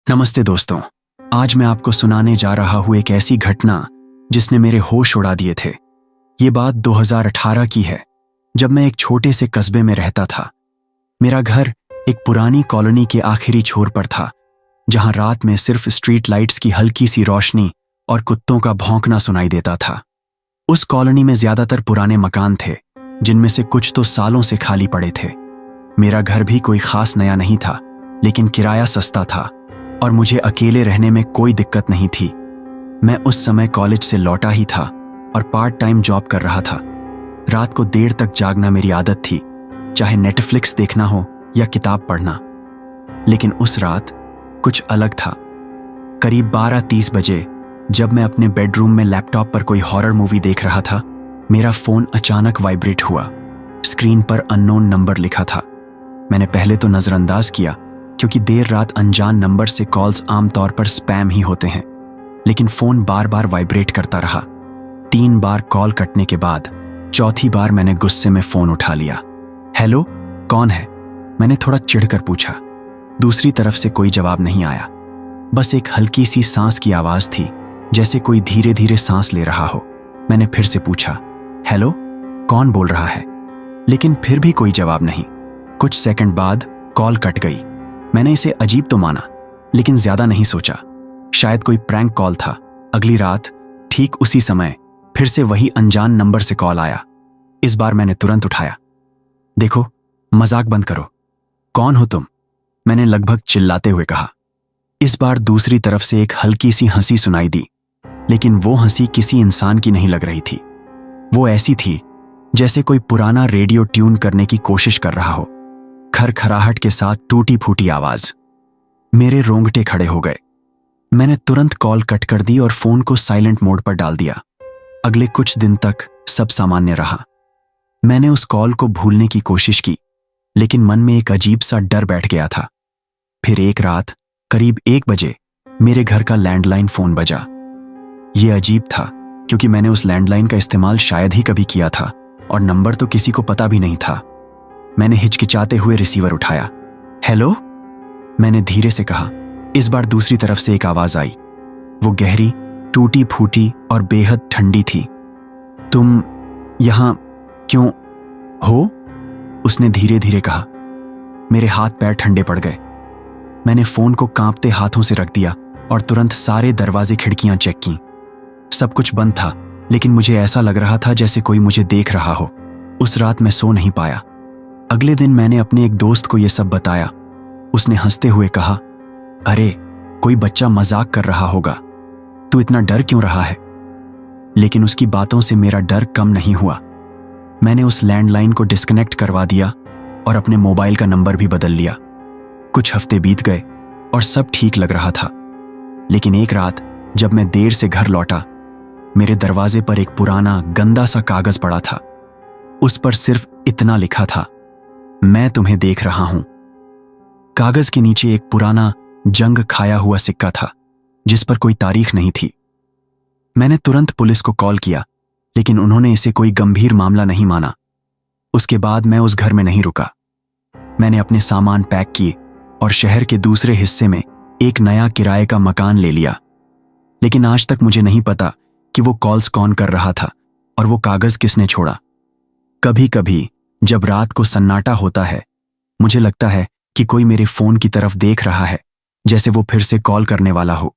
नमस्ते दोस्तों। आज मैं आपको सुनाने जा रहा हूं एक ऐसी घटना जिसने मेरे होश उड़ा दिए थे। ये बात 2018 की है, जब मैं एक छोटे से कस्बे में रहता था। मेरा घर एक पुरानी कॉलोनी के आखिरी छोर पर था, जहां रात में सिर्फ स्ट्रीट लाइट्स की हल्की सी रोशनी और कुत्तों का भौंकना सुनाई देता था। उस कॉलोनी में ज्यादातर पुराने मकान थे, जिनमें से कुछ तो सालों से खाली पड़े थे। मेरा घर भी कोई खास नया नहीं था, लेकिन किराया सस्ता था और मुझे अकेले रहने में कोई दिक्कत नहीं थी। मैं उस समय कॉलेज से लौटा ही था और पार्ट टाइम जॉब कर रहा था। रात को देर तक जागना मेरी आदत थी, चाहे नेटफ्लिक्स देखना हो या किताब पढ़ना। लेकिन उस रात कुछ अलग था। करीब 12:30 बजे, जब मैं अपने बेडरूम में लैपटॉप पर कोई हॉरर मूवी देख रहा था, मेरा फोन अचानक वाइब्रेट हुआ। स्क्रीन पर अननोन नंबर लिखा था। मैंने पहले तो नजरअंदाज किया, क्योंकि देर रात अनजान नंबर से कॉल्स आमतौर पर स्पैम ही होते हैं। लेकिन फोन बार बार वाइब्रेट करता रहा। 3 बार कॉल कटने के बाद चौथी बार मैंने गुस्से में फोन उठा लिया। हेलो, कौन है? मैंने थोड़ा चिढ़कर पूछा। दूसरी तरफ से कोई जवाब नहीं आया, बस एक हल्की सी सांस की आवाज थी, जैसे कोई धीरे धीरे सांस ले रहा हो। मैंने फिर से पूछा, हेलो, कौन बोल रहा है? लेकिन फिर भी कोई जवाब नहीं। कुछ सेकंड बाद कॉल कट गई। मैंने इसे अजीब तो माना, लेकिन ज्यादा नहीं सोचा। शायद कोई प्रैंक कॉल था। अगली रात ठीक उसी समय फिर से वही अनजान नंबर से कॉल आया। इस बार मैंने तुरंत उठाया। देखो, मजाक बंद करो। कौन हो तुम? मैंने लगभग चिल्लाते हुए कहा। इस बार दूसरी तरफ से एक हल्की सी हंसी सुनाई दी, लेकिन वो हंसी किसी इंसान की नहीं लग रही थी। वो ऐसी थी जैसे कोई पुराना रेडियो ट्यून करने की कोशिश कर रहा हो। खरखराहट के साथ टूटी फूटी आवाज। मेरे रोंगटे खड़े हो गए। मैंने तुरंत कॉल कट कर दी और फोन को साइलेंट मोड पर डाल दिया। अगले कुछ दिन तक सब सामान्य रहा। मैंने उस कॉल को भूलने की कोशिश की, लेकिन मन में एक अजीब सा डर बैठ गया था। फिर एक रात करीब 1 बजे मेरे घर का लैंडलाइन फोन बजा। यह अजीब था, क्योंकि मैंने उस लैंडलाइन का इस्तेमाल शायद ही कभी किया था और नंबर तो किसी को पता भी नहीं था। मैंने हिचकिचाते हुए रिसीवर उठाया। हेलो, मैंने धीरे से कहा। इस बार दूसरी तरफ से एक आवाज आई। वो गहरी, टूटी फूटी और बेहद ठंडी थी। तुम यहां क्यों हो? उसने धीरे धीरे कहा। मेरे हाथ पैर ठंडे पड़ गए। मैंने फोन को कांपते हाथों से रख दिया और तुरंत सारे दरवाजे खिड़कियां चेक की। सब कुछ बंद था, लेकिन मुझे ऐसा लग रहा था जैसे कोई मुझे देख रहा हो। उस रात मैं सो नहीं पाया। अगले दिन मैंने अपने एक दोस्त को यह सब बताया। उसने हंसते हुए कहा, अरे, कोई बच्चा मजाक कर रहा होगा, तू इतना डर क्यों रहा है? लेकिन उसकी बातों से मेरा डर कम नहीं हुआ। मैंने उस लैंडलाइन को डिस्कनेक्ट करवा दिया और अपने मोबाइल का नंबर भी बदल लिया। कुछ हफ्ते बीत गए और सब ठीक लग रहा था। लेकिन एक रात जब मैं देर से घर लौटा, मेरे दरवाजे पर एक पुराना गंदा सा कागज पड़ा था। उस पर सिर्फ इतना लिखा था, मैं तुम्हें देख रहा हूं। कागज के नीचे एक पुराना जंग खाया हुआ सिक्का था, जिस पर कोई तारीख नहीं थी। मैंने तुरंत पुलिस को कॉल किया, लेकिन उन्होंने इसे कोई गंभीर मामला नहीं माना। उसके बाद मैं उस घर में नहीं रुका। मैंने अपने सामान पैक किए और शहर के दूसरे हिस्से में एक नया किराए का मकान ले लिया। लेकिन आज तक मुझे नहीं पता कि वो कॉल्स कौन कर रहा था और वो कागज किसने छोड़ा। कभी कभी जब रात को सन्नाटा होता है, मुझे लगता है कि कोई मेरे फोन की तरफ देख रहा है, जैसे वो फिर से कॉल करने वाला हो।